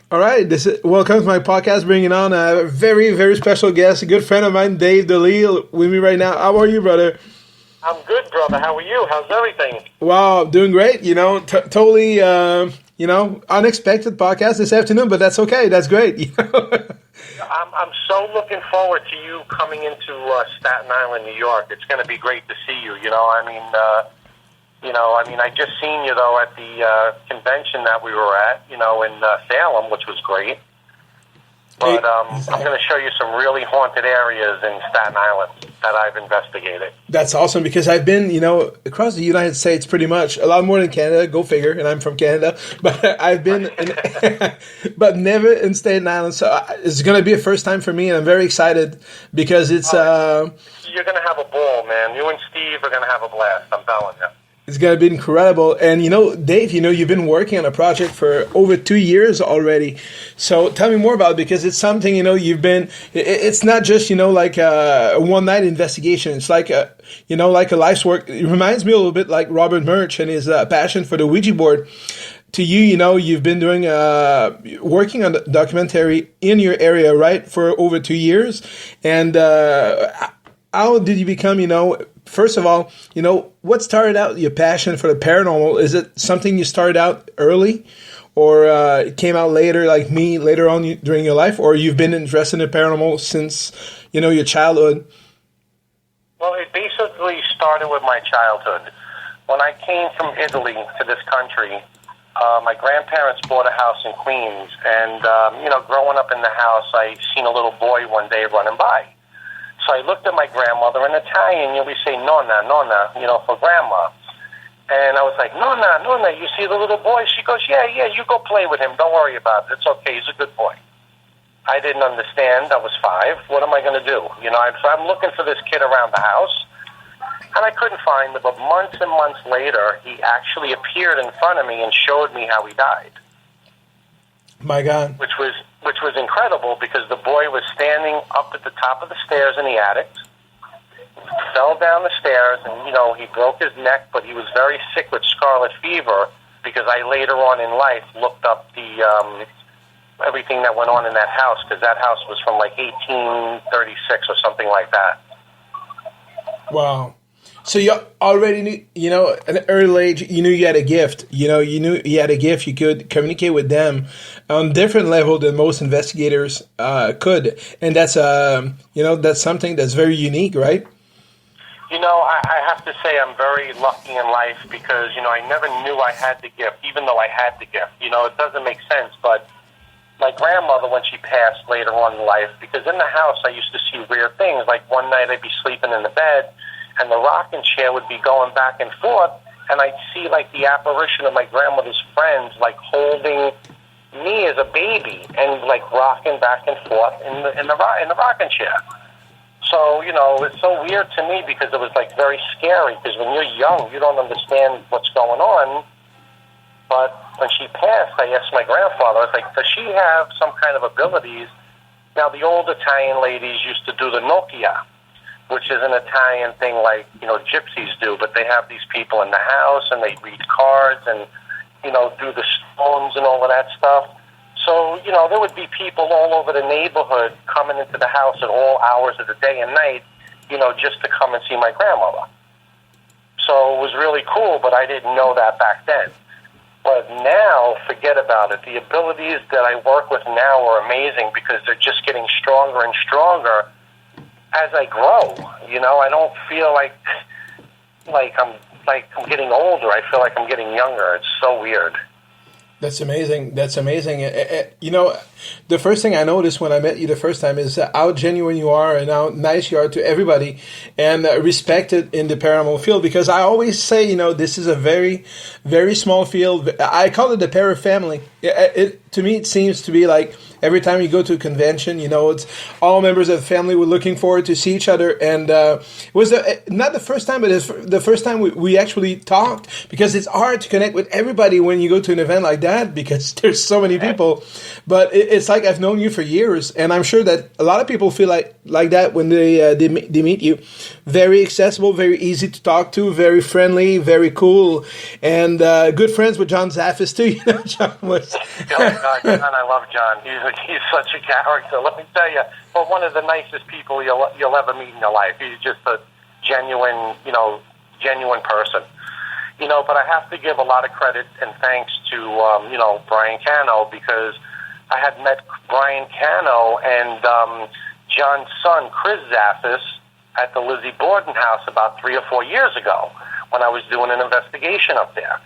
All right, welcome to my podcast, bringing on a very, very special guest, a good friend of mine, Dave Delisle, with me right now. How are you, brother? I'm good, brother. How are you? How's everything? Wow, doing great. Totally, unexpected podcast this afternoon, but that's okay. That's great. I'm so looking forward to you coming into Staten Island, New York. It's going to be great to see you. I just seen you though at the convention that we were at, in Salem, which was great. But I'm going to show you some really haunted areas in Staten Island that I've investigated. That's awesome because I've been, across the United States pretty much, a lot more than Canada, go figure, and I'm from Canada, but I've been, but never in Staten Island, so it's going to be a first time for me, and I'm very excited because it's... You're going to have a ball, man. You and Steve are going to have a blast, I'm telling you. It's going to be incredible. And, Dave, you've been working on a project for over 2 years already. So tell me more about it because it's something, it's not just, like a one-night investigation. It's like a life's work. It reminds me a little bit like Robert Murch and his passion for the Ouija board. To you, you've been doing working on the documentary in your area, right, for over 2 years. And how did you become, first of all, what started out your passion for the paranormal? Is it something you started out early or it came out later, like me, later on during your life? Or you've been interested in the paranormal since, your childhood? Well, it basically started with my childhood. When I came from Italy to this country, my grandparents bought a house in Queens. And, growing up in the house, I seen a little boy one day running by. So I looked at my grandmother in Italian, we say nonna, for grandma. And I was like, nonna, you see the little boy? She goes, yeah, you go play with him. Don't worry about it. It's okay. He's a good boy. I didn't understand. I was 5. What am I going to do? So I'm looking for this kid around the house, and I couldn't find him. But months and months later, he actually appeared in front of me and showed me how he died. My God. Which was incredible because the boy was standing up at the top of the stairs in the attic, fell down the stairs, and, he broke his neck, but he was very sick with scarlet fever because I later on in life looked up the everything that went on in that house because that house was from like 1836 or something like that. Wow. So you already knew, at an early age, you knew you had a gift. You knew you had a gift. You could communicate with them on different level than most investigators could, and that's that's something that's very unique, right? I have to say I'm very lucky in life because I never knew I had the gift, even though I had the gift. It doesn't make sense, but my grandmother, when she passed later on in life, because in the house I used to see weird things. Like one night I'd be sleeping in the bed, and the rocking chair would be going back and forth, and I'd see like the apparition of my grandmother's friends, like holding me as a baby and like rocking back and forth in the rocking chair. So it's so weird to me because it was like very scary. Because when you're young, you don't understand what's going on. But when she passed, I asked my grandfather, I was like, does she have some kind of abilities? Now the old Italian ladies used to do the Nokia, which is an Italian thing like, gypsies do, but they have these people in the house and they read cards and, do the stones and all of that stuff. So, there would be people all over the neighborhood coming into the house at all hours of the day and night, just to come and see my grandmother. So it was really cool, but I didn't know that back then. But now, forget about it. The abilities that I work with now are amazing because they're just getting stronger and stronger as I grow. I don't feel like I'm getting older. I feel like I'm getting younger. It's so weird. That's amazing. The first thing I noticed when I met you the first time is how genuine you are and how nice you are to everybody and respected in the paranormal field. Because I always say, this is a very, very small field. I call it the para family. To me, it seems to be like every time you go to a convention, it's all members of the family were looking forward to see each other. And it was not the first time, but it's the first time we actually talked because it's hard to connect with everybody when you go to an event like that because there's so many people. But it's like I've known you for years, and I'm sure that a lot of people feel like that when they meet you. Very accessible, very easy to talk to, very friendly, very cool, and good friends with John Zaffis too. John was. God, John, I love John. He's such a character. Let me tell you, but one of the nicest people you'll ever meet in your life. He's just a genuine person. But I have to give a lot of credit and thanks to Brian Cano, because I had met Brian Cano and John's son, Chris Zaffis, at the Lizzie Borden house about 3 or 4 years ago when I was doing an investigation up there.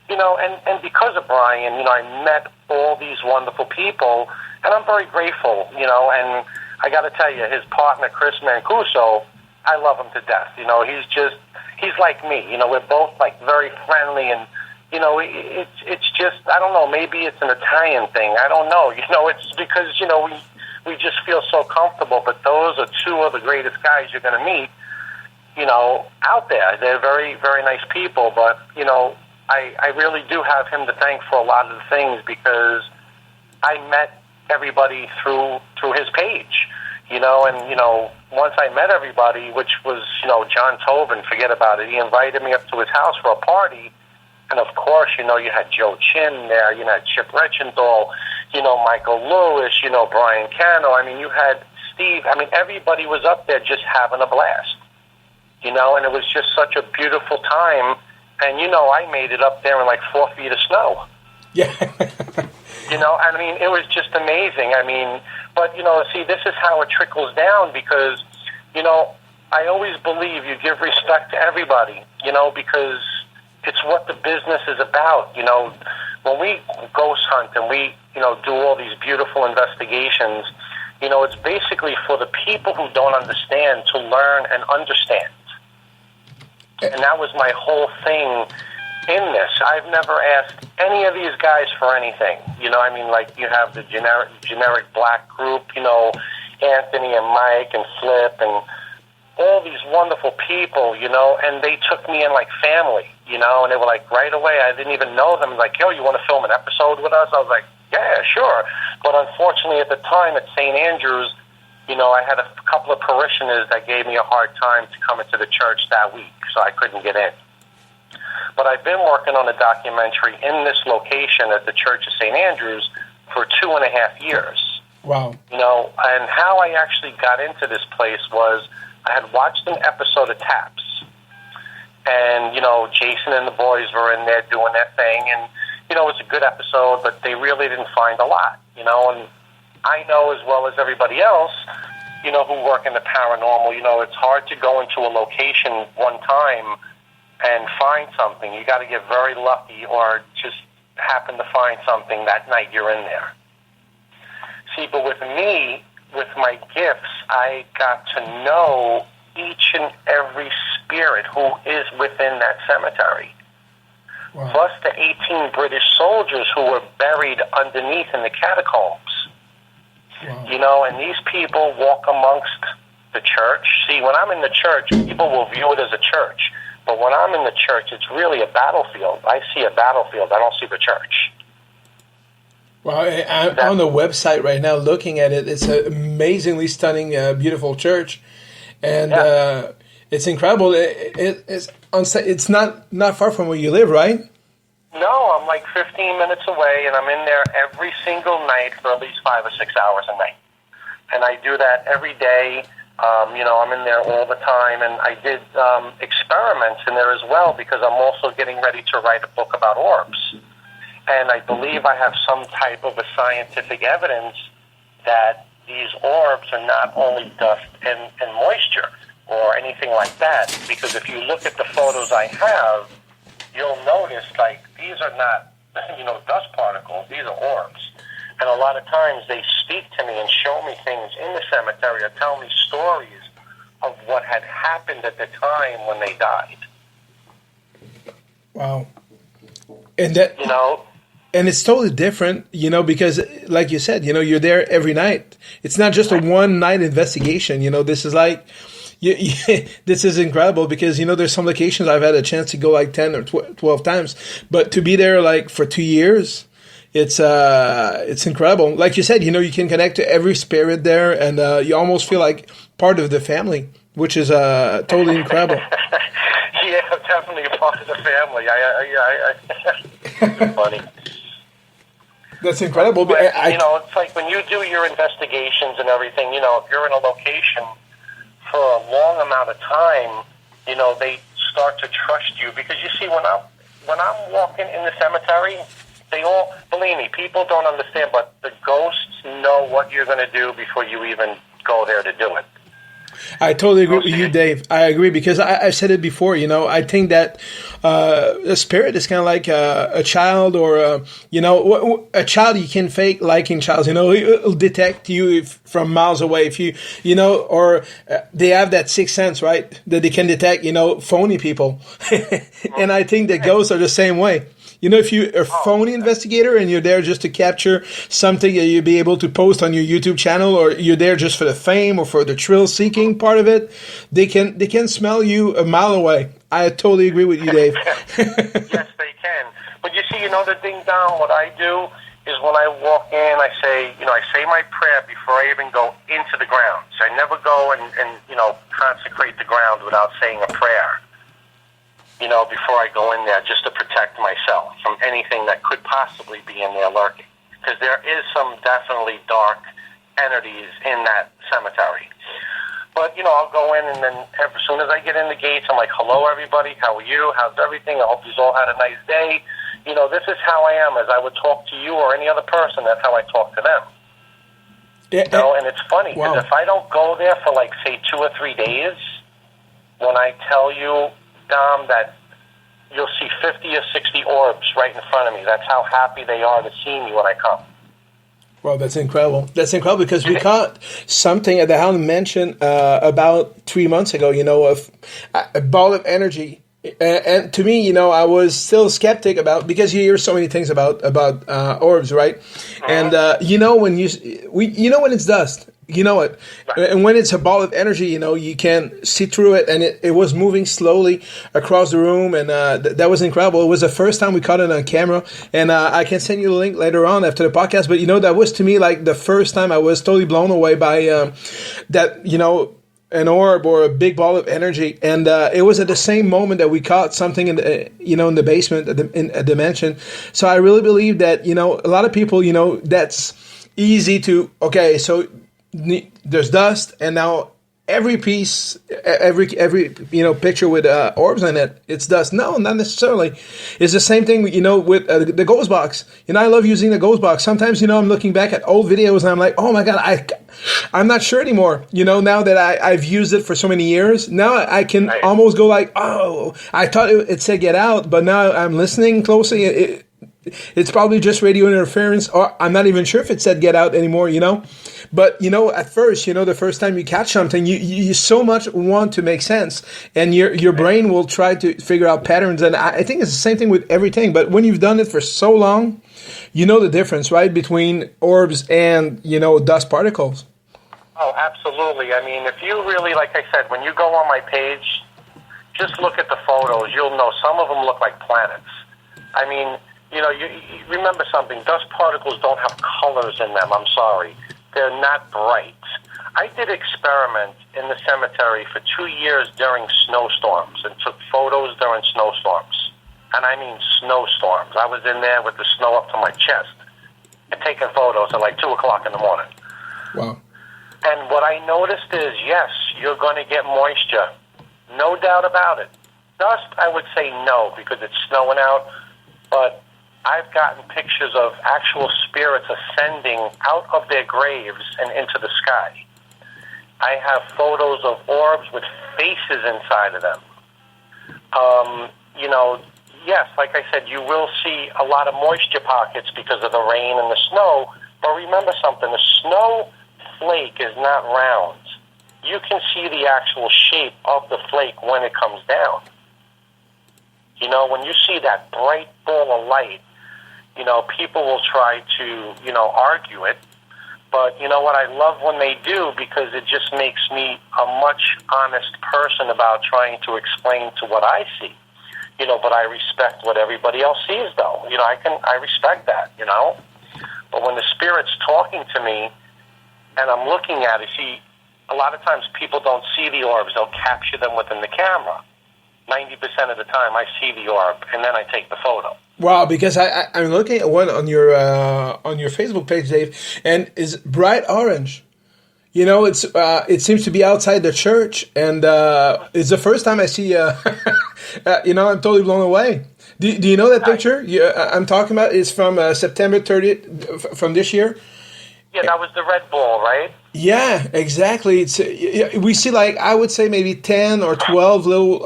And because of Brian, I met all these wonderful people, and I'm very grateful, and I got to tell you, his partner, Chris Mancuso, I love him to death. He's like me. We're both like very friendly, and it's just, I don't know, maybe it's an Italian thing. I don't know. It's because we just feel so comfortable. But those are two of the greatest guys you're going to meet, out there. They're very, very nice people. But I really do have him to thank for a lot of the things, because I met everybody through his page. Once I met everybody, which was, John Tobin, forget about it. He invited me up to his house for a party. And of course, you had Joe Chin there, you had Chip Reichenthal, Michael Lewis, Brian Cano. You had Steve. Everybody was up there just having a blast, and it was just such a beautiful time. And, I made it up there in like 4 feet of snow. Yeah. It was just amazing. But, see, this is how it trickles down, because, I always believe you give respect to everybody, because it's what the business is about. When we ghost hunt and we, do all these beautiful investigations, it's basically for the people who don't understand to learn and understand. And that was my whole thing in this. I've never asked any of these guys for anything. Like you have the generic black group, Anthony and Mike and Flip and all these wonderful people, and they took me in like family, and they were like right away. I didn't even know them. Like, yo, you want to film an episode with us? I was like, yeah, sure. But unfortunately, at the time at St. Andrews, I had a couple of parishioners that gave me a hard time to come into the church that week, so I couldn't get in. But I've been working on a documentary in this location at the Church of St. Andrews for 2.5 years. Wow. And how I actually got into this place was I had watched an episode of Taps. And, Jason and the boys were in there doing their thing. And, it was a good episode, but they really didn't find a lot, and I know as well as everybody else, who work in the paranormal, it's hard to go into a location one time and find something. You got to get very lucky or just happen to find something that night you're in there. See, but with me, with my gifts, I got to know each and every spirit who is within that cemetery. Wow. Plus the 18 British soldiers who were buried underneath in the catacombs. Wow. And these people walk amongst the church. See, when I'm in the church, people will view it as a church. But when I'm in the church, it's really a battlefield. I see a battlefield. I don't see the church. Well, I'm on the website right now looking at it. It's an amazingly stunning, beautiful church. And it's incredible. It's not far from where you live, right? No, I'm like 15 minutes away, and I'm in there every single night for at least 5 or 6 hours a night. And I do that every day. I'm in there all the time, and I did experiments in there as well, because I'm also getting ready to write a book about orbs. And I believe I have some type of a scientific evidence that these orbs are not only dust and moisture or anything like that, because if you look at the photos I have, you'll notice, like, these are not, dust particles, these are orbs. And a lot of times they speak to me and show me things in the cemetery or tell me stories of what had happened at the time when they died. Wow. And that, and it's totally different, because like you said, you're there every night. It's not just a one-night investigation. This is like, this is incredible, because, there's some locations I've had a chance to go like 10 or 12 times, but to be there like for 2 years, it's incredible. Like you said, you can connect to every spirit there, and you almost feel like part of the family, which is totally incredible. Yeah, definitely a part of the family. It's funny. That's incredible. But, it's like when you do your investigations and everything, if you're in a location for a long amount of time, they start to trust you. Because you see, when I'm walking in the cemetery, they all, believe me, people don't understand, but the ghosts know what you're going to do before you even go there to do it. I totally agree with you, Dave. I agree because I've said it before. I think that a spirit is kind of like a child, or a child you can fake liking child. It'll detect you from miles away. If you or they have that sixth sense, right? That they can detect phony people, and I think that ghosts are the same way. If you're a phony investigator and you're there just to capture something that you'll be able to post on your YouTube channel, or you're there just for the fame or for the thrill-seeking part of it, they can smell you a mile away. I totally agree with you, Dave. Yes, they can. But you see, the thing, Dom, what I do is when I walk in, I say my prayer before I even go into the grounds. I never go and consecrate the ground without saying a prayer. Before I go in there, just to protect myself from anything that could possibly be in there lurking. Because there is some definitely dark entities in that cemetery. But, I'll go in, and then as soon as I get in the gates, I'm like, hello, everybody. How are you? How's everything? I hope you all had a nice day. This is how I am. As I would talk to you or any other person, that's how I talk to them. Yeah, and it's funny, because if I don't go there for, say, 2 or 3 days, when I tell you, Dom, that you'll see 50 or 60 orbs right in front of me. That's how happy they are to see me when I come. Well, that's incredible. That's incredible because we caught something that Alan mentioned about 3 months ago, of a ball of energy. And to me, I was still skeptic about, because you hear so many things about orbs, right? Uh-huh. And when when it's dust. It. And when it's a ball of energy, you can see through it, and it was moving slowly across the room, and that was incredible. It was the first time we caught it on camera, and I can send you the link later on after the podcast, but that was to me like the first time I was totally blown away by that, an orb or a big ball of energy, and it was at the same moment that we caught something in the, in the basement in a dimension. So I really believe that, a lot of people, that's easy to, okay, so there's dust, and now every piece, every picture with orbs in it, it's dust. No, not necessarily. It's the same thing, with the ghost box. I love using the ghost box. Sometimes, I'm looking back at old videos and I'm like, oh my God, I'm not sure anymore. Now that I've used it for so many years, now I can almost go like, oh, I thought it said get out, but now I'm listening closely. It's probably just radio interference, or I'm not even sure if it said get out anymore, But, at first, the first time you catch something, you so much want to make sense, and your brain will try to figure out patterns. And I think it's the same thing with everything. But when you've done it for so long, the difference, right, between orbs and, dust particles. Oh, absolutely. I mean, if you really, like I said, when you go on my page, just look at the photos. You'll know some of them look like planets. I mean, you remember something. Dust particles don't have colors in them. I'm sorry. They're not bright. I did experiment in the cemetery for 2 years during snowstorms and took photos during snowstorms. And I mean snowstorms. I was in there with the snow up to my chest and taking photos at like 2 o'clock in the morning. Wow. And what I noticed is, yes, you're going to get moisture. No doubt about it. Dust, I would say no, because it's snowing out. But I've gotten pictures of actual spirits ascending out of their graves and into the sky. I have photos of orbs with faces inside of them. Yes, like I said, you will see a lot of moisture pockets because of the rain and the snow. But remember something, the snow flake is not round. You can see the actual shape of the flake when it comes down. When you see that bright ball of light, people will try to, argue it. But you know what? I love when they do, because it just makes me a much honest person about trying to explain to what I see. But I respect what everybody else sees, though. I respect that, But when the Spirit's talking to me and I'm looking at it, see, a lot of times people don't see the orbs. They'll capture them within the camera. 90% of the time I see the orb, and then I take the photo. Wow, because I'm looking at one on your Facebook page, Dave, and is bright orange. You know, it seems to be outside the church, and it's the first time I see. You know, I'm totally blown away. Do you know that picture? I'm talking about is from September 30th from this year. Yeah, that was the red ball, right? Yeah, exactly. It's we see like I would say maybe 10 or 12 little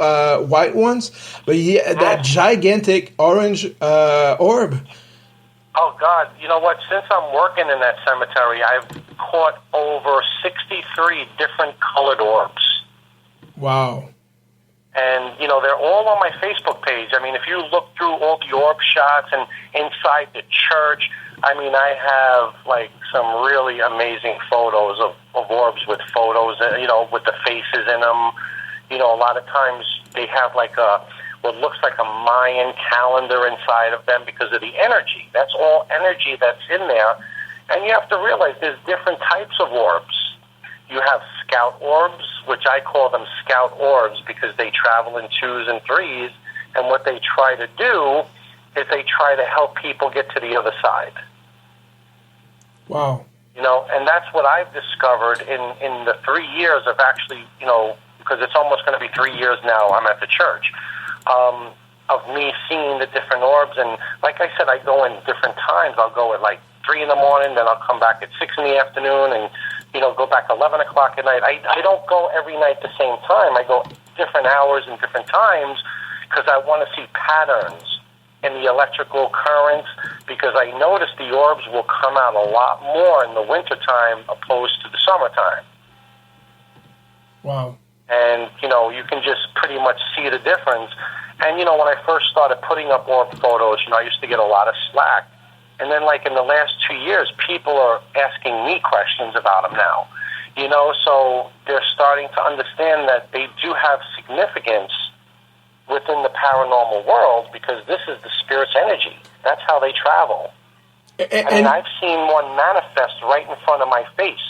white ones, but yeah, that gigantic orange orb. Oh God! You know what? Since I'm working in that cemetery, I've caught over 63 different colored orbs. Wow. And, you know, they're all on my Facebook page. I mean, if you look through all the orb shots and inside the church, I mean, I have, like, some really amazing photos of orbs with photos, you know, with the faces in them. You know, a lot of times they have, like, what looks like a Mayan calendar inside of them because of the energy. That's all energy that's in there. And you have to realize there's different types of orbs. You have scout orbs, which I call them scout orbs because they travel in 2s and 3s, and what they try to do is they try to help people get to the other side. Wow. You know, and that's what I've discovered in the 3 years of actually, you know, because it's almost going to be 3 years now I'm at the church, of me seeing the different orbs. And like I said, I go in different times. I'll go at like 3 in the morning, then I'll come back at 6 in the afternoon, and you know, go back 11 o'clock at night. I don't go every night at the same time. I go different hours and different times because I want to see patterns in the electrical currents because I notice the orbs will come out a lot more in the wintertime opposed to the summertime. Wow. And, you know, you can just pretty much see the difference. And, you know, when I first started putting up orb photos, you know, I used to get a lot of slack. And then, like, in the last 2 years, people are asking me questions about them now. You know, so they're starting to understand that they do have significance within the paranormal world because this is the spirit's energy. That's how they travel. And I've seen one manifest right in front of my face.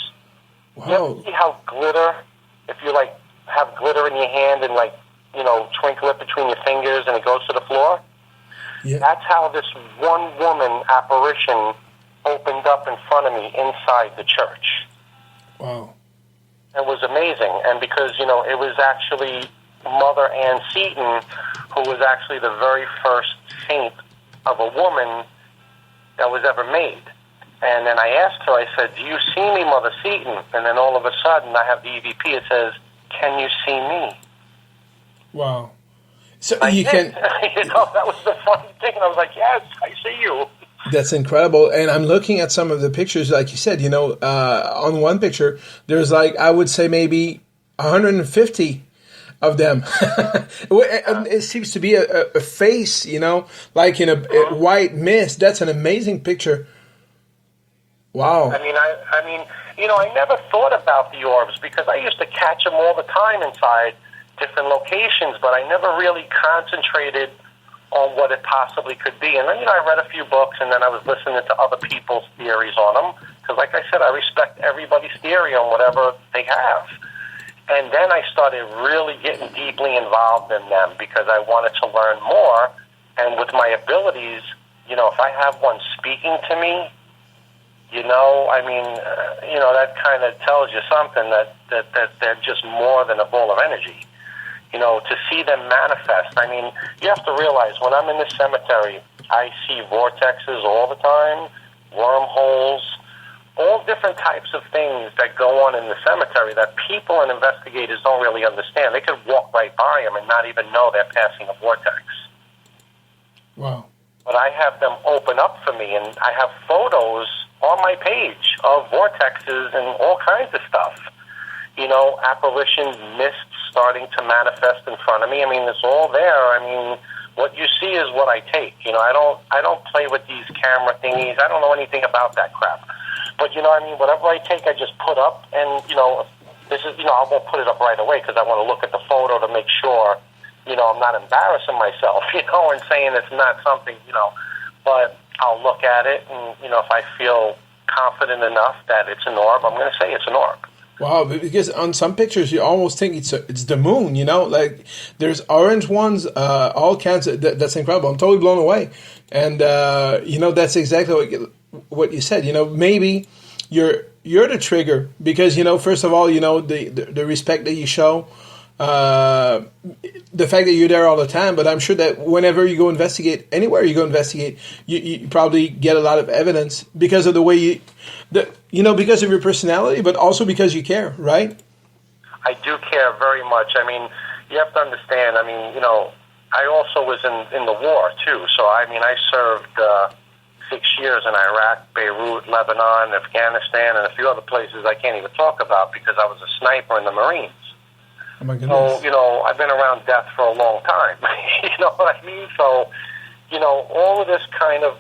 Wow. You ever see how glitter, if you, like, have glitter in your hand and, like, you know, twinkle it between your fingers and it goes to the floor? Yeah. That's how this one woman apparition opened up in front of me inside the church. Wow. It was amazing. And because, you know, it was actually Mother Ann Seton, who was actually the very first saint of a woman that was ever made. And then I asked her, I said, do you see me, Mother Seton? And then all of a sudden I have the EVP, it says, can you see me? Wow. So you know, that was the funny thing. And I was like, yes, I see you. That's incredible. And I'm looking at some of the pictures, like you said, you know, on one picture, there's like, I would say maybe 150 of them. It seems to be a face, you know, like in a white mist. That's an amazing picture. Wow. I mean, you know, I never thought about the orbs because I used to catch them all the time inside different locations, but I never really concentrated on what it possibly could be. And then, you know, I read a few books, and then I was listening to other people's theories on them, because like I said, I respect everybody's theory on whatever they have. And then I started really getting deeply involved in them, because I wanted to learn more, and with my abilities, you know, if I have one speaking to me, you know, I mean, you know, that kind of tells you something, that they're just more than a ball of energy. You know, to see them manifest. I mean, you have to realize, when I'm in this cemetery, I see vortexes all the time, wormholes, all different types of things that go on in the cemetery that people and investigators don't really understand. They could walk right by them and not even know they're passing a vortex. Wow. But I have them open up for me, and I have photos on my page of vortexes and all kinds of stuff. You know, apparitions, mists starting to manifest in front of me. I mean, it's all there. I mean, what you see is what I take. You know, I don't play with these camera thingies. I don't know anything about that crap. But, you know, I mean, whatever I take, I just put up. And, you know, this is, you know, I won't put it up right away because I want to look at the photo to make sure, you know, I'm not embarrassing myself, you know, and saying it's not something, you know. But I'll look at it, and, you know, if I feel confident enough that it's an orb, I'm going to say it's an orb. Wow, because on some pictures you almost think it's the moon, like there's orange ones, all kinds of, that's incredible. I'm totally blown away. And, that's exactly what you said, maybe you're the trigger because, first of all, the respect that you show, the fact that you're there all the time, but I'm sure that whenever you go investigate, anywhere you go investigate, you probably get a lot of evidence because of the way because of your personality, but also because you care, right? I do care very much. I mean, you have to understand, I also was in the war, too. So, I served 6 years in Iraq, Beirut, Lebanon, Afghanistan, and a few other places I can't even talk about because I was a sniper in the Marines. Oh, my goodness. So, I've been around death for a long time. You know what I mean? So, all of this kind of,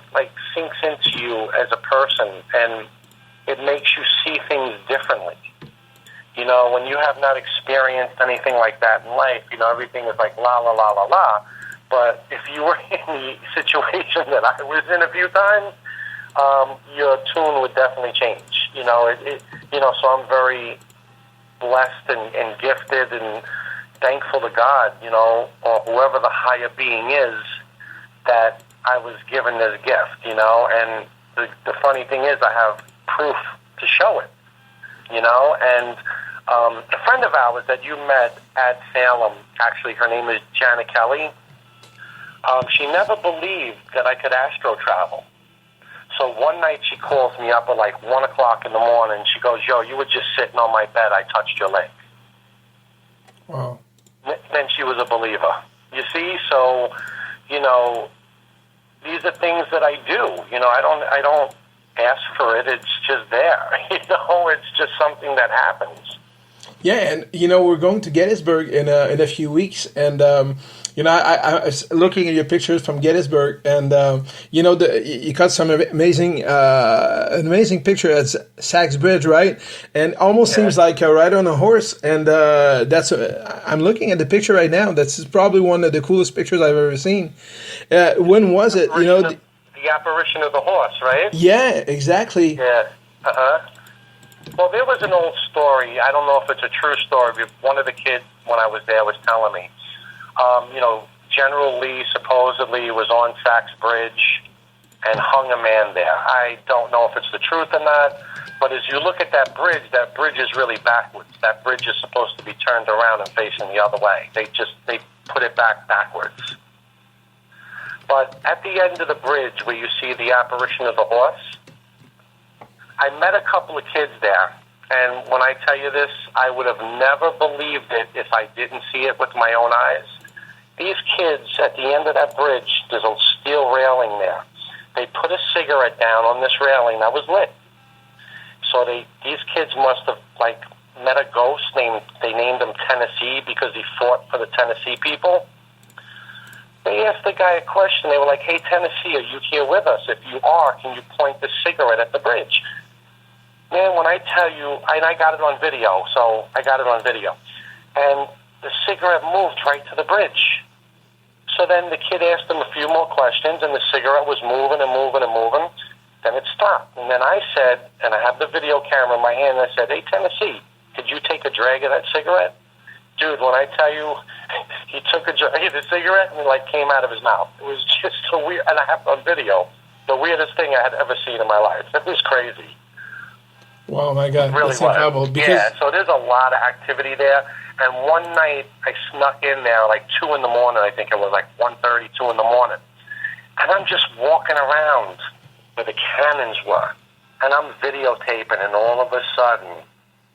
sinks into you as a person, and it makes you see things differently. When you have not experienced anything like that in life, everything is like la, la, la, la, la. But if you were in the situation that I was in a few times, your tune would definitely change. So I'm very blessed and gifted and thankful to God, or whoever the higher being is, that I was given this gift, and the funny thing is I have proof to show it, and a friend of ours that you met at Salem, actually her name is Janet Kelly, she never believed that I could astro travel. So one night she calls me up at 1 o'clock in the morning. She goes, "Yo, you were just sitting on my bed. I touched your leg." Wow. Then she was a believer. You see, so, these are things that I do. I don't ask for it. It's just there. It's just something that happens. Yeah, and we're going to Gettysburg in a few weeks, and I was looking at your pictures from Gettysburg, and you got some amazing picture at Sachs Bridge, right? And almost seems like a ride on a horse, and I'm looking at the picture right now. That's probably one of the coolest pictures I've ever seen. When was it? The apparition of the horse, right? Yeah, exactly. Yeah. Well, there was an old story. I don't know if it's a true story, but one of the kids when I was there was telling me. General Lee supposedly was on Sachs Bridge and hung a man there. I don't know if it's the truth or not, but as you look at that bridge is really backwards. That bridge is supposed to be turned around and facing the other way. They put it backwards. But at the end of the bridge where you see the apparition of the horse, I met a couple of kids there, and when I tell you this, I would have never believed it if I didn't see it with my own eyes. These kids, at the end of that bridge, there's a steel railing there. They put a cigarette down on this railing that was lit. So these kids must have, met a ghost. They named him Tennessee because he fought for the Tennessee people. They asked the guy a question. They were like, "Hey, Tennessee, are you here with us? If you are, can you point the cigarette at the bridge?" Man, when I tell you, and I got it on video, and the cigarette moved right to the bridge. So then the kid asked him a few more questions, and the cigarette was moving and moving and moving. Then it stopped. And then I said, and I have the video camera in my hand, and I said, "Hey, Tennessee, could you take a drag of that cigarette?" Dude, when I tell you, he took a drag of the cigarette, and it came out of his mouth. It was just so weird, and I have it on video. The weirdest thing I had ever seen in my life. It was crazy. Wow, my God, really that's incredible. Yeah, so there's a lot of activity there. And one night, I snuck in there 2 in the morning. I think it was 1:30, 2 in the morning. And I'm just walking around where the cannons were. And I'm videotaping, and all of a sudden,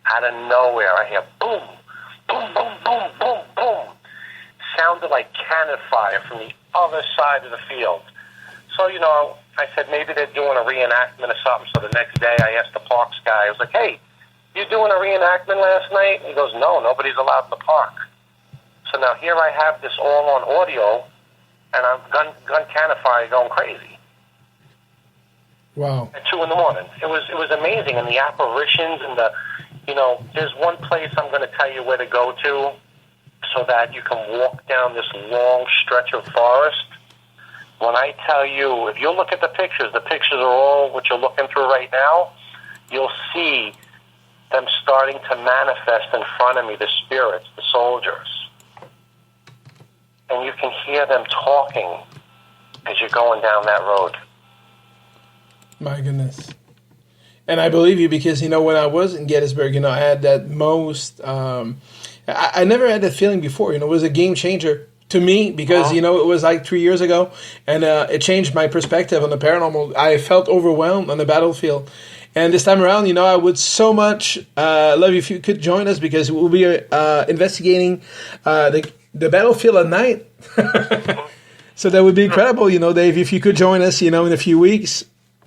out of nowhere, I hear boom, boom, boom, boom, boom, boom. Sounded like cannon fire from the other side of the field. So, I said maybe they're doing a reenactment or something. So the next day I asked the parks guy, I was like, "Hey, you doing a reenactment last night?" And he goes, "No, nobody's allowed in the park." So now here I have this all on audio, and I'm gun cannon fire going crazy. Wow. At 2 in the morning. It was amazing. And the apparitions and there's one place I'm going to tell you where to go to so that you can walk down this long stretch of forest. When I tell you, if you look at the pictures are all what you're looking through right now, you'll see them starting to manifest in front of me, the spirits, the soldiers. And you can hear them talking as you're going down that road. My goodness. And I believe you because, when I was in Gettysburg, I had that I never had that feeling before. It was a game changer to me because, it was like 3 years ago. And it changed my perspective on the paranormal. I felt overwhelmed on the battlefield. And this time around, I would so much love if you could join us because we'll be investigating the battlefield at night. So that would be incredible, Dave, if you could join us, in a few weeks,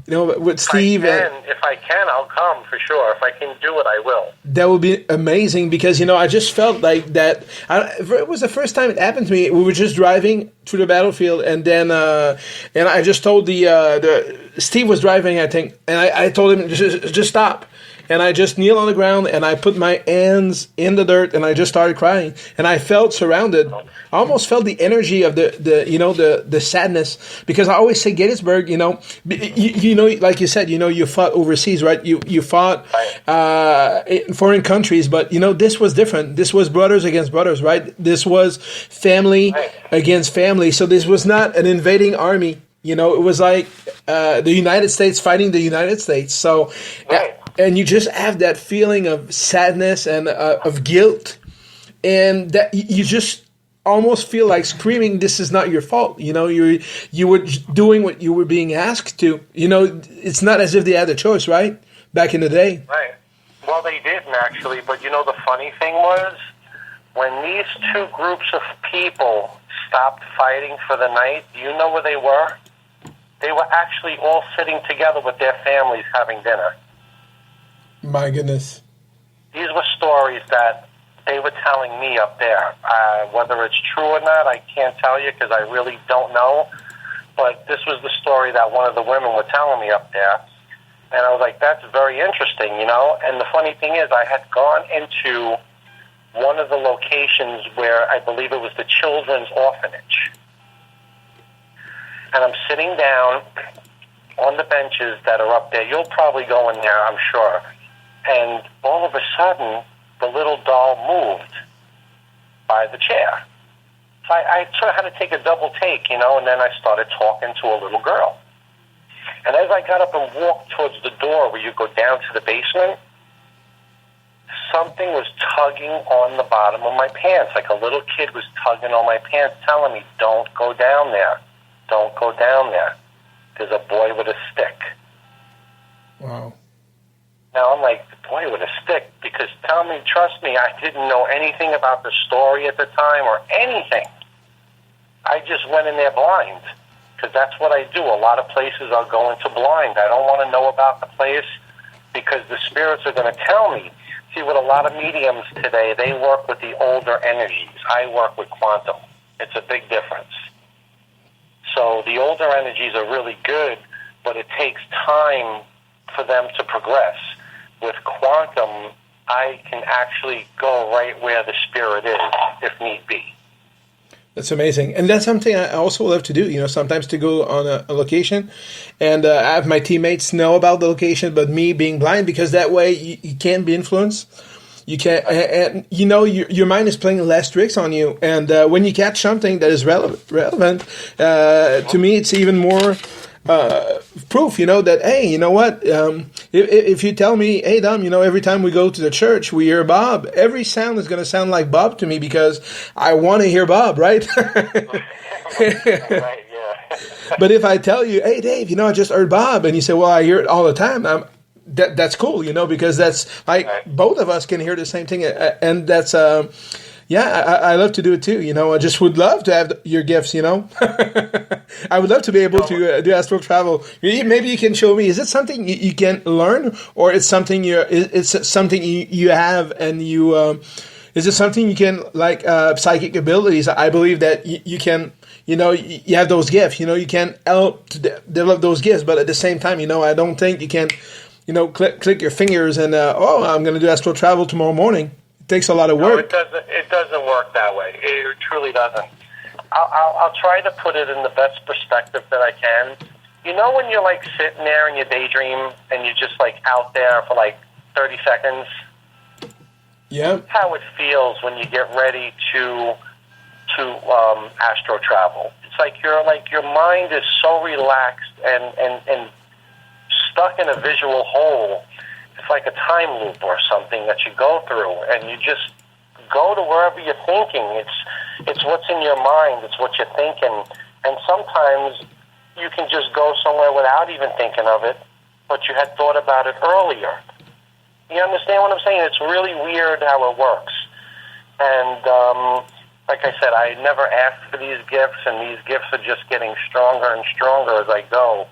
with Steve. If I can, I'll come for sure. If I can do it, I will. That would be amazing because, I just felt like that. It was the first time it happened to me. We were just driving through the battlefield and then and I just told the Steve was driving, I think, and I told him, just stop. And I just kneel on the ground and I put my hands in the dirt and I just started crying. And I felt surrounded. I almost felt the energy of the sadness because I always say Gettysburg, like you said, you fought overseas, right? You fought in foreign countries, but this was different. This was brothers against brothers, right? This was family against family. So this was not an invading army. It was like the United States fighting the United States. So. And you just have that feeling of sadness and of guilt, and that you just almost feel like screaming, "This is not your fault." You were doing what you were being asked to. It's not as if they had a choice, right? Back in the day, right? Well, they didn't actually, but the funny thing was when these two groups of people stopped fighting for the night. Do you know where they were? They were actually all sitting together with their families having dinner. My goodness. These were stories that they were telling me up there. Whether it's true or not, I can't tell you because I really don't know. But this was the story that one of the women were telling me up there. And I was like, that's very interesting, And the funny thing is, I had gone into one of the locations where I believe it was the children's orphanage. And I'm sitting down on the benches that are up there. You'll probably go in there, I'm sure. And all of a sudden, the little doll moved by the chair. So I sort of had to take a double take, and then I started talking to a little girl. And as I got up and walked towards the door where you go down to the basement, something was tugging on the bottom of my pants. Like a little kid was tugging on my pants, telling me, don't go down there. Don't go down there. There's a boy with a stick. Wow. Now, I'm like, the boy with a stick, because trust me, I didn't know anything about the story at the time or anything. I just went in there blind, because that's what I do. A lot of places I'll go into blind. I don't want to know about the place, because the spirits are going to tell me. See, with a lot of mediums today, they work with the older energies. I work with quantum. It's a big difference. So the older energies are really good, but it takes time for them to progress. With quantum, I can actually go right where the spirit is, if need be. That's amazing. And that's something I also love to do, sometimes to go on a location and have my teammates know about the location, but me being blind, because that way you can't be influenced. You can't, and your mind is playing less tricks on you. And when you catch something that is relevant, to me, it's even more proof, that, hey, you know what? If you tell me, hey, Dom, every time we go to the church, we hear Bob, every sound is going to sound like Bob to me because I want to hear Bob, right? Right, yeah. But if I tell you, hey, Dave, I just heard Bob, and you say, well, I hear it all the time, that's cool, because that's like both of us can hear the same thing. And that's, I love to do it too. I just would love to have your gifts, I would love to be able to do astral travel. Maybe you can show me, is it something you can learn, or it's something it's something you have, and you, is it something you can, like, psychic abilities? I believe that you can, you have those gifts, you can help to develop those gifts, but at the same time, I don't think you can, click your fingers and, I'm going to do astral travel tomorrow morning. It takes a lot of work. No, it doesn't work that way. It truly doesn't. I'll try to put it in the best perspective that I can. When you're like sitting there and you daydream and you're just like out there for like 30 seconds Yeah. That's how it feels when you get ready to astro travel. It's like your mind is so relaxed and stuck in a visual hole. It's like a time loop or something that you go through, and you just go to wherever you're thinking. It's what's in your mind. It's what you're thinking. And sometimes you can just go somewhere without even thinking of it, but you had thought about it earlier. You understand what I'm saying? It's really weird how it works. And like I said, I never asked for these gifts, and these gifts are just getting stronger and stronger as I go,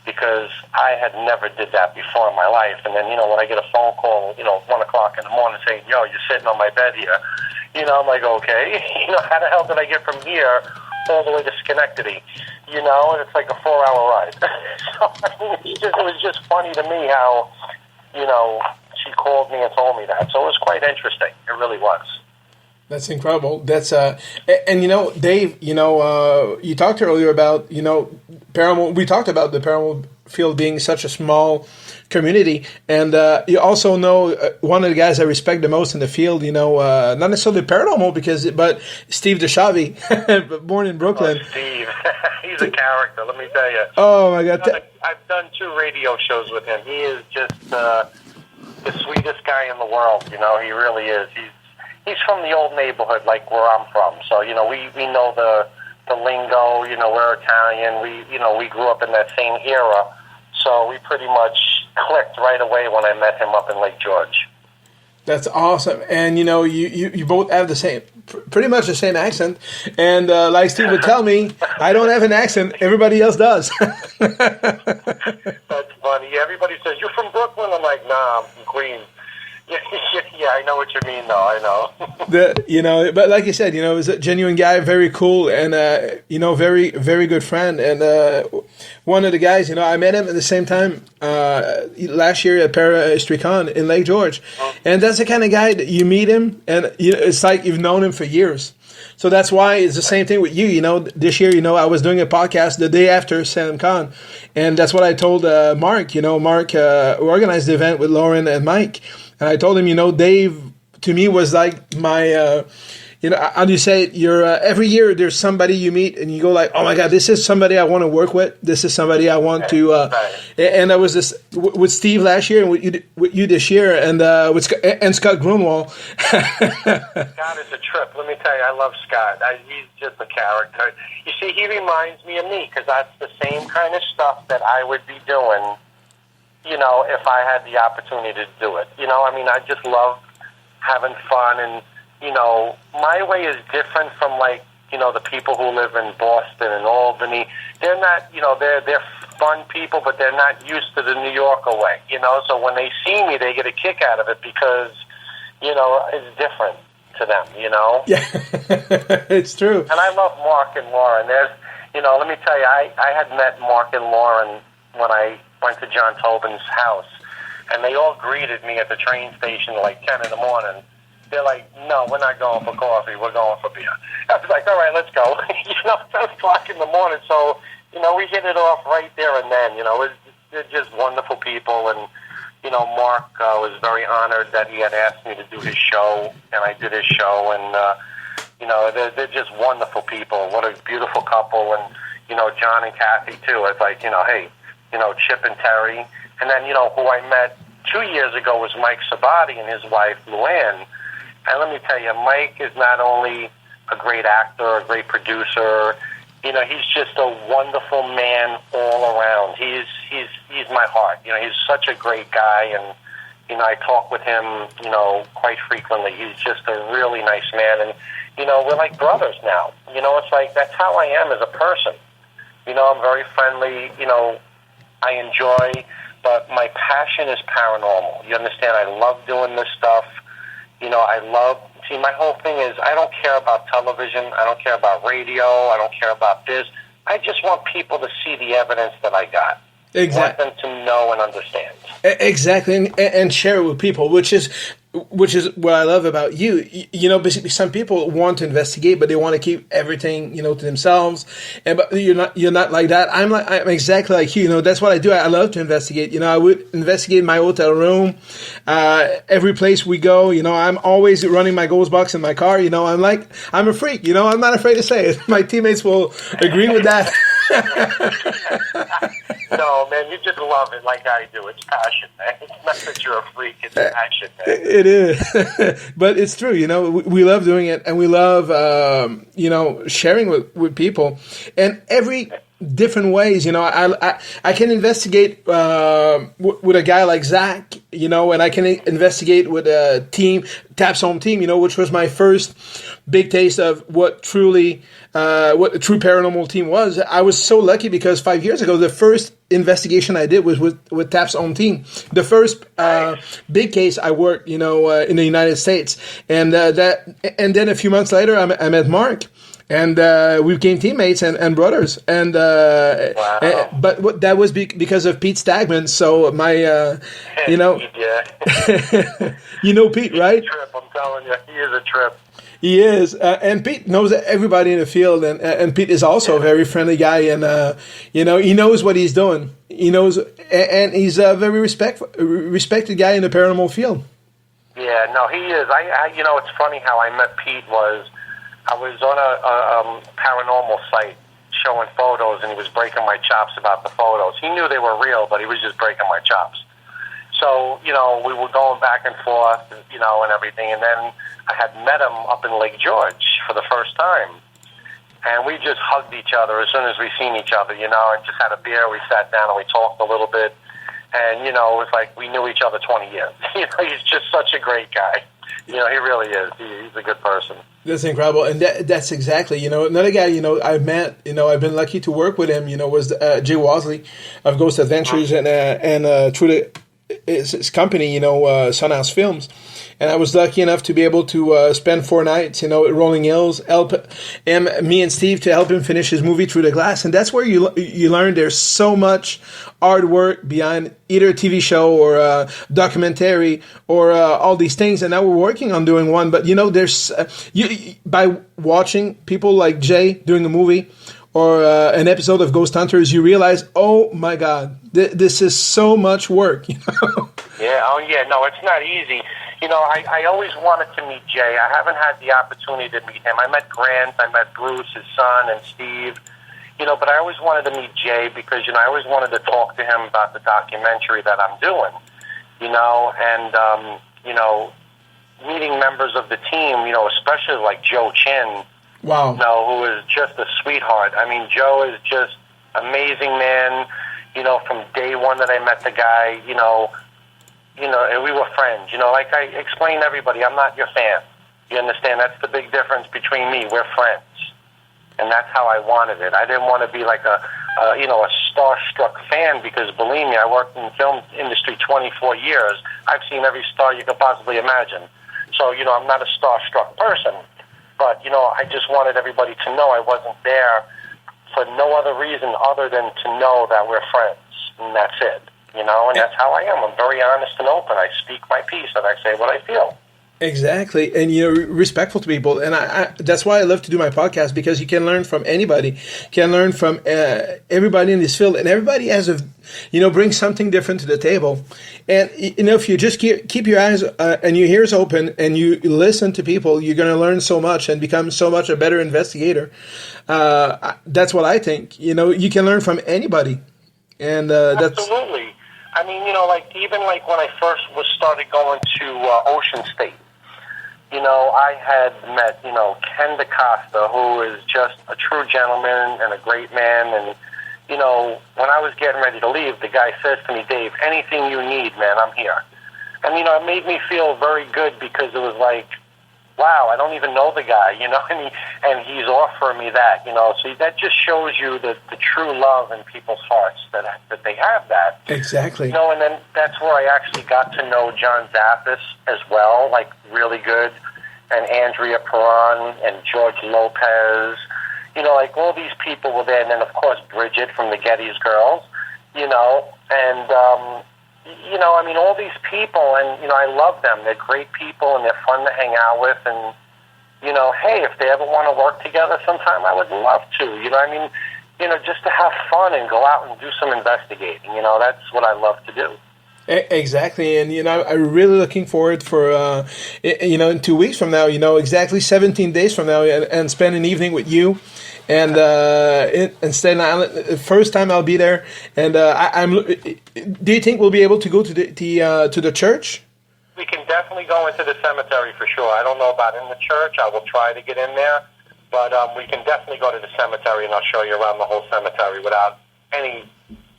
because I had never did that before in my life. And then, when I get a phone call, 1 o'clock in the morning saying, yo, you're sitting on my bed here, I'm like, okay, how the hell did I get from here all the way to Schenectady? And it's like a 4-hour ride. So, it was just funny to me how, she called me and told me that. So it was quite interesting. It really was. That's incredible. That's and Dave, you talked earlier about paranormal. We talked about the paranormal field being such a small community, and you also know one of the guys I respect the most in the field. Not necessarily paranormal but Steve DeShavi, born in Brooklyn. Oh, Steve, he's a character. Let me tell you. Oh my God! I've done 2 radio shows with him. He is just the sweetest guy in the world. He really is. He's from the old neighborhood, like where I'm from. So, we know the lingo, we're Italian. We grew up in that same era. So we pretty much clicked right away when I met him up in Lake George. That's awesome. And, you both have pretty much the same accent. And like Steve would tell me, I don't have an accent. Everybody else does. That's funny. Everybody says, you're from Brooklyn? I'm like, nah, I'm from Queens. Yeah, I know what you mean, though. I know. But like you said, he was a genuine guy, very cool, and very, very good friend. And one of the guys, I met him at the same time last year at ParaHistoryCon in Lake George, and that's the kind of guy that you meet him, and it's like you've known him for years. So that's why it's the same thing with you. This year, I was doing a podcast the day after SamCon, and that's what I told Mark. Mark organized the event with Lauren and Mike. And I told him, Dave, to me, was like my, how do you say it? Every year there's somebody you meet and you go like, oh my God, this is somebody I want to work with. This is somebody I want to, and I was this with Steve last year and with you this year and Scott Grunwald. Scott is a trip. Let me tell you, I love Scott. He's just a character. You see, he reminds me of me because that's the same kind of stuff that I would be doing if I had the opportunity to do it. I just love having fun, and, my way is different from, the people who live in Boston and Albany. They're not, they're fun people, but they're not used to the New Yorker way, so when they see me, they get a kick out of it because, it's different to them, Yeah, it's true. And I love Mark and Lauren. There's, let me tell you, I had met Mark and Lauren when I went to John Tobin's house, and they all greeted me at the train station at like 10 in the morning. They're like, no, we're not going for coffee, we're going for beer. I was like, all right, let's go. 10 o'clock in the morning, so, we hit it off right there and then. They're just wonderful people, and, Mark was very honored that he had asked me to do his show, and I did his show, and, they're just wonderful people. What a beautiful couple, and, John and Kathy, too. It's like, hey, Chip and Terry. And then, who I met 2 years ago was Mike Sabati and his wife, Luann. And let me tell you, Mike is not only a great actor, a great producer, he's just a wonderful man all around. He's my heart. He's such a great guy, and, I talk with him, quite frequently. He's just a really nice man. And, we're like brothers now. It's like, that's how I am as a person. I'm very friendly, I enjoy, but my passion is paranormal. You understand? I love doing this stuff. My whole thing is I don't care about television. I don't care about radio. I don't care about this. I just want people to see the evidence that I got. Exactly. I want them to know and understand. Exactly, and share it with people, which is which is what I love about you. You know, basically, some people want to investigate, but they want to keep everything, you know, to themselves. And but you're not like that. I'm exactly like you. You know, that's what I do. I love to investigate. You know, I would investigate my hotel room, every place we go. You know, I'm always running my ghost box in my car. You know, I'm a freak. You know, I'm not afraid to say it. My teammates will agree with that. No, man, you just love it like I do. It's passion, man. It's not that you're a freak. It's passion, man. It is. But it's true. You know, we love doing it, and we love, you know, sharing with people. And every different ways, you know, I can investigate with a guy like Zach, you know, and I can investigate with a team, Taps Home Team, you know, which was my first big taste of what a true paranormal team was. I was so lucky because 5 years ago, the first investigation I did was with Taps Home Team. The first big case I worked, you know, in the United States, and then a few months later, I met Mark. And we became teammates and brothers. And wow. But that was because of Pete Stagman. So my, you know, you know Pete, right? He's a trip, I'm telling you, he is a trip. He is, and Pete knows everybody in the field, and Pete is also a very friendly guy, and you know, he knows what he's doing. He knows, and he's a very respected guy in the paranormal field. Yeah, no, he is. I you know, it's funny how I met Pete I was on a paranormal site showing photos, and he was breaking my chops about the photos. He knew they were real, but he was just breaking my chops. So, you know, we were going back and forth, you know, and everything, and then I had met him up in Lake George for the first time. And we just hugged each other as soon as we seen each other, you know, and just had a beer. We sat down and we talked a little bit. And, you know, it was like we knew each other 20 years. You know, he's just such a great guy. You know, he really is. He's a good person. That's incredible. And that's exactly, you know, another guy, you know, I've met, you know, I've been lucky to work with him, you know, was Jay Wasley of Ghost Adventures and through his company, you know, Sunhouse Films. And I was lucky enough to be able to spend 4 nights, you know, at Rolling Hills, help him, me and Steve to help him finish his movie Through the Glass. And that's where you learn there's so much hard work behind either a TV show or a documentary or all these things. And now we're working on doing one. But, you know, there's by watching people like Jay doing a movie or an episode of Ghost Hunters, you realize, oh, my God, this is so much work, you know? Yeah, oh, yeah, no, it's not easy. You know, I always wanted to meet Jay. I haven't had the opportunity to meet him. I met Grant, I met Bruce, his son, and Steve. You know, but I always wanted to meet Jay because, you know, I always wanted to talk to him about the documentary that I'm doing. You know, and, you know, meeting members of the team, you know, especially like Joe Chin. Wow. You know, who is just a sweetheart. I mean, Joe is just amazing man. You know, from day one that I met the guy, you know, and we were friends. You know, like I explain to everybody, I'm not your fan. You understand? That's the big difference between me. We're friends. And that's how I wanted it. I didn't want to be like a starstruck fan because, believe me, I worked in the film industry 24 years. I've seen every star you could possibly imagine. So, you know, I'm not a starstruck person. But, you know, I just wanted everybody to know I wasn't there for no other reason other than to know that we're friends. And that's it. You know, and that's how I am. I'm very honest and open. I speak my piece and I say what I feel. Exactly. And, you know, respectful to people. And I that's why I love to do my podcast, because you can learn from anybody, can learn from everybody in this field. And everybody has brings something different to the table. And, you know, if you just keep your eyes and your ears open and you listen to people, you're going to learn so much and become so much a better investigator. That's what I think. You know, you can learn from anybody. And that's absolutely. I mean, you know, like even like when I first started going to Ocean State, you know, I had met, you know, Ken DaCosta, who is just a true gentleman and a great man. And, you know, when I was getting ready to leave, the guy says to me, Dave, anything you need, man, I'm here. And, you know, it made me feel very good because it was like, wow, I don't even know the guy, you know, and he's offering me that, you know. So that just shows you the true love in people's hearts that they have that. Exactly. You know, and then that's where I actually got to know John Zappis as well, like really good, and Andrea Perron and George Lopez. You know, like all these people were there, and then of course Bridget from the Getty's Girls, you know, and you know, I mean, all these people, and, you know, I love them. They're great people, and they're fun to hang out with, and, you know, hey, if they ever want to work together sometime, I would love to, you know, I mean, you know, just to have fun and go out and do some investigating, you know, that's what I love to do. Exactly, and you know, I'm really looking forward for you know, in 2 weeks from now, you know, exactly 17 days from now, and spend an evening with you, and stay in Ireland. The first time I'll be there, and I'm. Do you think we'll be able to go to the church? We can definitely go into the cemetery for sure. I don't know about in the church. I will try to get in there, but we can definitely go to the cemetery, and I'll show you around the whole cemetery without any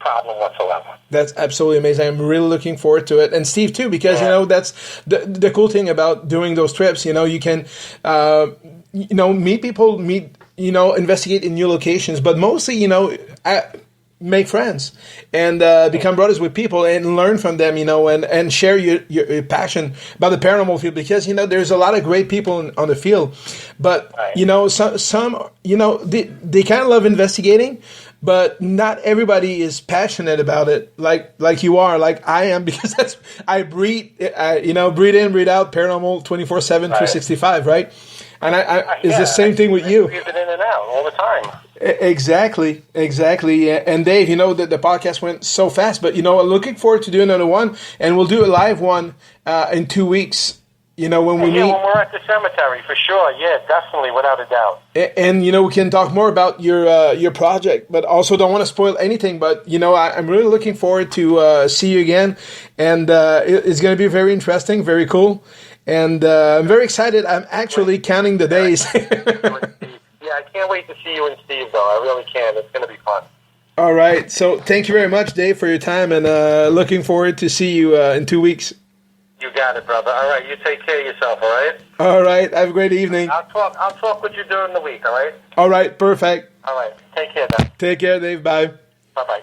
problem whatsoever. That's absolutely amazing. I'm really looking forward to it, and Steve too, because you know, that's the cool thing about doing those trips. You know, you can you know, meet people, you know, investigate in new locations, but mostly, you know, make friends and become brothers with people and learn from them, you know, and share your passion about the paranormal field, because you know, there's a lot of great people on the field, but you know, some you know, they kind of love investigating, but not everybody is passionate about it like you are, like I am, because I breathe in, breathe out paranormal 24/7, 365, right? And it's the same thing with you. Breathe it in and out all the time. Exactly. And Dave, you know, the podcast went so fast, but you know, I'm looking forward to doing another one, and we'll do a live one in 2 weeks. You know, when we meet. When we're at the cemetery, for sure. Yeah, definitely, without a doubt. And you know, we can talk more about your project, but also don't want to spoil anything. But you know, I'm really looking forward to see you again, and it's going to be very interesting, very cool, and I'm very excited. I'm actually counting the days. Yeah, I can't wait to see you and Steve, though. I really can. It's going to be fun. All right. So thank you very much, Dave, for your time, and looking forward to see you in 2 weeks. You got it, brother. All right, you take care of yourself, all right? All right. Have a great evening. I'll talk with you during the week, all right? All right. Perfect. All right. Take care, then. Take care, Dave. Bye. Bye-bye.